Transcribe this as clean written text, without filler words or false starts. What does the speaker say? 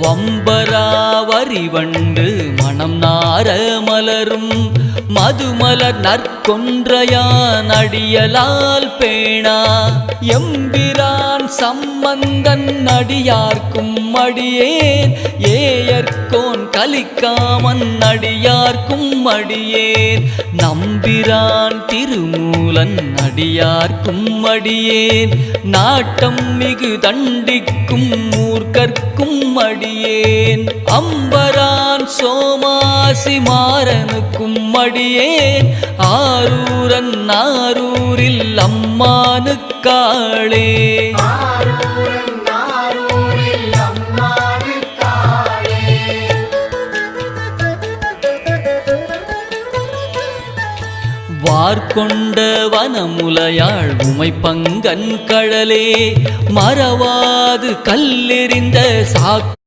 வம்பராவரி வண்டு மணம் நார மலரும் மதுமலர் நற்கொன்றையான் அடியலால் பேணா எம்பிரான் சம்பந்தன் அடியார்க்கும் அடியேன் ஏயர்கோன் கலிக்காமன் அடியார்க்கும் அடியேன் நம்பிரான் திருமூலன் அடியார்க்கும் அடியேன் நாட்டம் மிகு தண்டிக்கும் மூர்க்கர்க்கும் அடியேன் அம்பரான் சோமாசி மாறனுக்கும் அடியேன் ஆரூரன் ஆரூரில் அம்மானுக்காளே வார்கொண்ட வனமுலையாள் உமை பங்கன் கழலே மறவாது கல்லெறிந்த சாக்